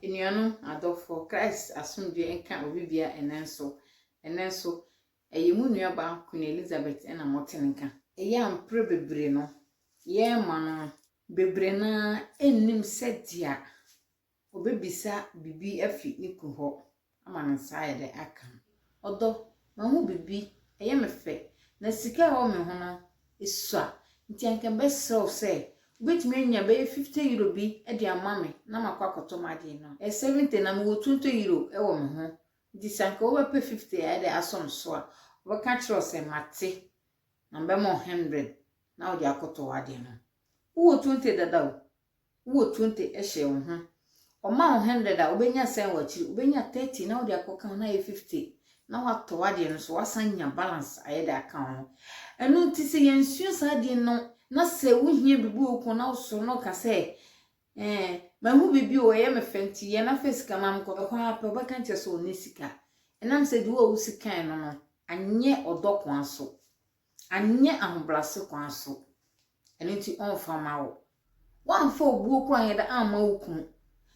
Enuanu adofo Christ asumdwe enka obibia enenso eyemu nuaba Queen Elizabeth ena motenka eya ampre bebre no ye ma no bebre na ennim sedia obebisa bibi afi niku ho ama nsa ye de aka odo ma hu bibi eye mefe na sika ho me ho no esua nti anka beso se betime anya be 50 euro bi e de amame na makwa kotomade no 70 na mo 20 euro e wo me ho nti sanka wo pe 50 e de asom so a wo ka kiro se mate na be mo 100 na wo de akotowade no wo 20 dada wo 20 e hye wo ho o ma 100 a obenya sen wachi obenya 30 na wo de akoka na 50 na watowade no so wasanya balance aye de aka ho enu nti se yensuo sade no na se wohie bibi okun na so no ka se ma hu bibi o ye me fenti ye na face kama mko ko apa obaka nche so ne sika enam se di wo sika no anye odokwan so anye ahoblase kwan so enu nti onfa ma wo wanfa obu okun anye da ama okun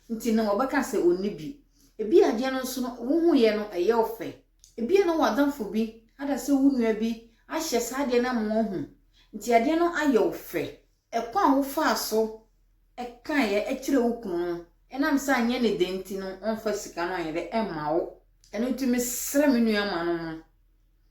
nti na obaka se onibi ebi ade no so no wo hu ye no eye ofe ebi no wadamfo bi ada se wunua bi ahye sade na mo hu nti ade no aye ofe ekwa wo fa so eka ye ekire wukunu enam sa anye ne denti no onfa sika no ayede ema wo eno nti mesre menua ma no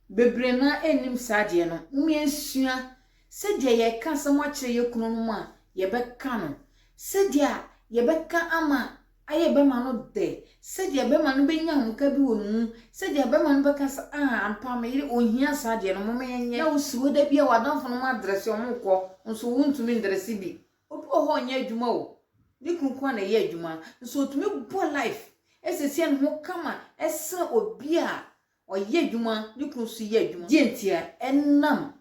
bebre na enim sade no mumi ensua se de ye ka se mo akire ye kunu no ma ye beka no se de ye beka ama aye be ma no de se de be ma no benya hunka bi wonu se de be ma no beka sa ampa me yire ohia sade no mumi enye na usiwo da bia wadanfo no address o mo ko nso wuntumi ndresi bi obi ho nya adwuma o dikunkwa na ye adwuma nso otumi bo life esese no ho kama ese obi a oye adwuma dikun so ye adwuma dientia enam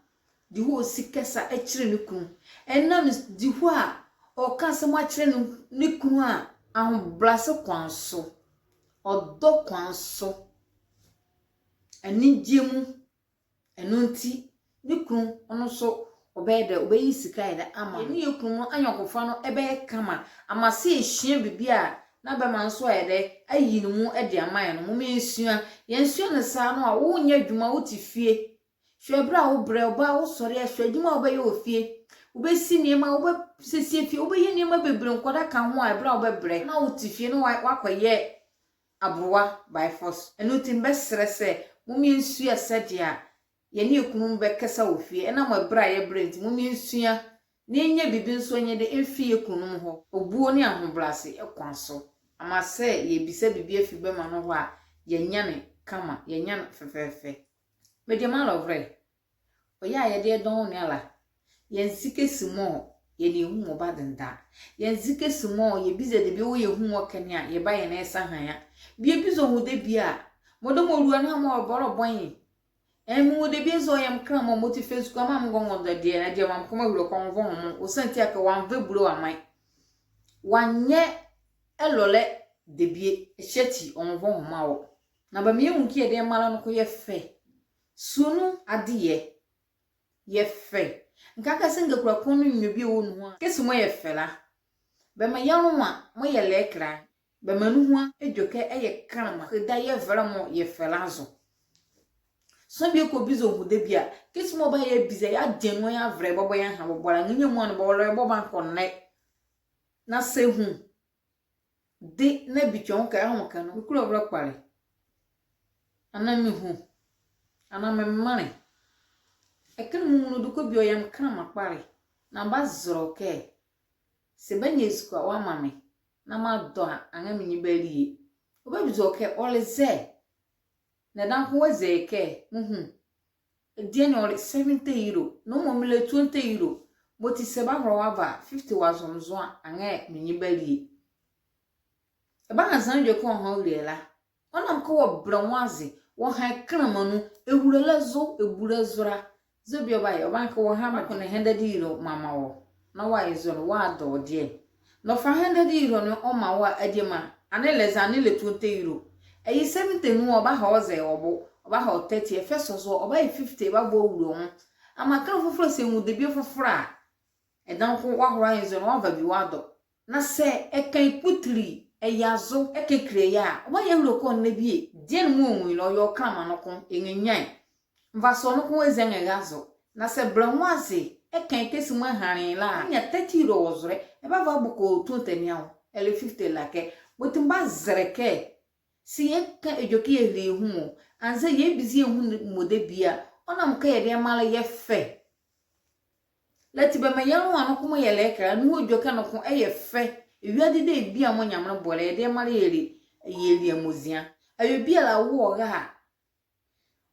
di ho sikasa ekire nikun enam di ho a o ka se mo akire nikun a ahoblase kwanso odo kwanso anigemu enunti nikun ono so obede obeyi sika ida ama ni yekun no anyakofa no ebe kama ama se ehia bibia na be man so ede ayi no mu ede amaye no mu mensua yensua ne sa no a wo nya adwuma wo ti fie hwebra wo bre oba wo sori ahwa adwuma oba ye ofie obesi niema oba sesie fie oba ye niema bebre nkoda ka ho a ebra oba bre na wo ti fie no wakoye abrowa by force eno timbe srese mu mensua sedia ye ne ekunu be kesa ofie ena mo bra ye brent mu mensua na enye bibi nso nye de efie ekunu ho obuo ne ahoblase ekwanso ama se ye bisa bibi afi be ma no ho a ye nya ne kama ye nya ne fefefe media ma lovre oya ye de don ne ala ye nsike simo ye ne hu mo badenda ye nsike simo ye bize de bi wo ye hu mo kane a ye ba ye na esa han ya bi bizo hu de bia modomo ruwa na mo oboro bonyi emu de biezo yam kran mo moti Facebook ama mgongo da de na de mam koma huro konvo mo osanti aka wan veburo amai wanye elole de bie esheti onvo ma wo na ba me hu ki de mala no ko ye fe sunu adiye ye fe nkaka senga kura konu nyobi wo nu a kesi mo ye fe la be ma yanu a mo ye lekra be manu hu a edwoke eye kran da ye vera mo ye fe la zo so bi ko bizo hu de bia kesi mo ba ye biza ya denwo ya vre bobo ya ha bobo la nyenye mo no bo lo bo ban konne na se hu de na bitwon ka ho ka no kuro bro kware ana mi hu ana me mane ekan mu no do ko bi oyam kan makpare na ba zoro ke se banye zuko wa mame na ma do anga mi nyibali oba bizo ke oleze na dan ko wazeke die ne ore 70 euro no mo mele 20 euro boti se ba horo aba 50 wazonzo anga minyibali e ba hazan je ko ho lela onam ko wo bronwaze wo ha kramanu ehurela zo ebura zura zo bi oba ye oba ko wo ha ma ko ne 100 euro mama wo na wa izoro wa do die no fa 100 euro no o ma wa adima anele zanele 20 euro eyi 70 nu oba ha oze obo oba ha 30 efeso so oba 50 ba bo wuro ho amaka foforo se mu de bi foforo a edan ko wa hora yin zo no ba bi wa do na se ekan putri eyazo ekekre ya oba ye huro ko nnebi die no mu lo yo kama no ko enyenyan mvaso no ko ezen egazo na se blanwaze ekan kesi mu harin la nya 30 ro wozre e ba va buko 20 niawo ele 50 la ke botimba zreke si eka ejoki ele hu anze ye bizi hu mode bia onam ka ye de mala ye fe leti be me yanu anu kuma ye lekra nu ojoka no ko eye fe ewiade de bia mo nyamno bole ye de mala ye amozia ayo bia la wo ga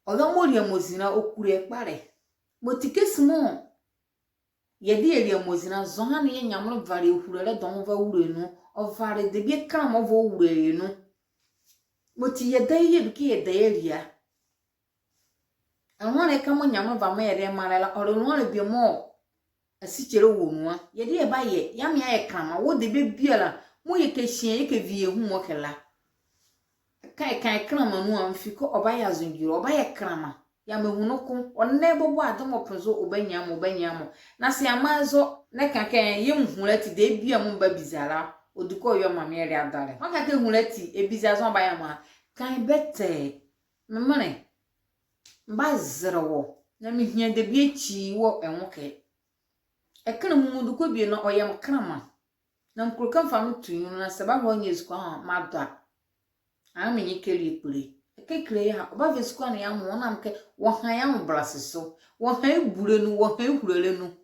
oga mo ri amozina okure pare motikesimo ye de ri amozina zo ha ne nyamno vare ehurele don va wure nu ovare de bi kram ovo wure nu moti ye de ye duki ye de ria anwa ne kamo nyamno va mo ye de mala la oro nu le bi mo asikere wo nu ye de ba ye ya me ye kram wo de be biala mo ye ke hie ye ke vie hu mo kala kai kram nu amfi ko oba ya zungiro oba ye krama ya mehunuku onne bobo adomo pezo obanyamo na se amazo ne kankan ye mhulati de bia mo ba bizara odiko yo mamere adare maka ke hulati e bizazo obaya ma kan bete memane mba zrewo na mi hia de bi echi wo enwoke e kana mu duko bi no oyam krama na mkruka fam tunu na seba ho nyezuko ha madwa amenye keli ekure kekre ya oba vesukwa na ya mo na mke wo han ya mbrasiso wo han eburenu wo han ehurelenu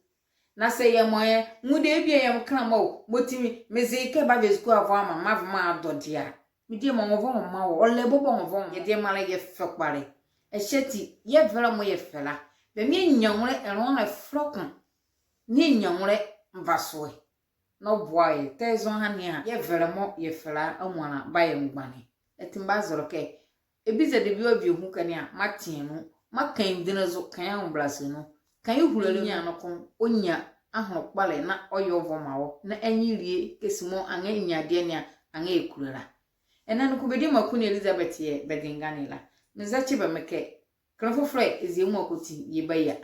na se ye moye mude bia ye mkrama o motimi mezike ba vesukwa avo ama mavma adodia midie mo ngo vo ma wo ole bobo ngo ye de mala ye fekpare esheti ye vera mo ye fela be mi nyanwre eron na frokun ni nyanwre mvasoe no boy tezo han ya ye vera mo ye fela amwana ba ye ngbane etimba zoroke ebize de bi obi hu kan ya matenu makan dinazo kan ya mblase no kan ihurele nya no kon onya ahokpale na oyovo mawo na anyirie kesimo anga nyade ne anga ekurera enan ko bedi makuni Elizabeth ye bedinganila mezachi ba meke krofofre eziemu akoti ye baya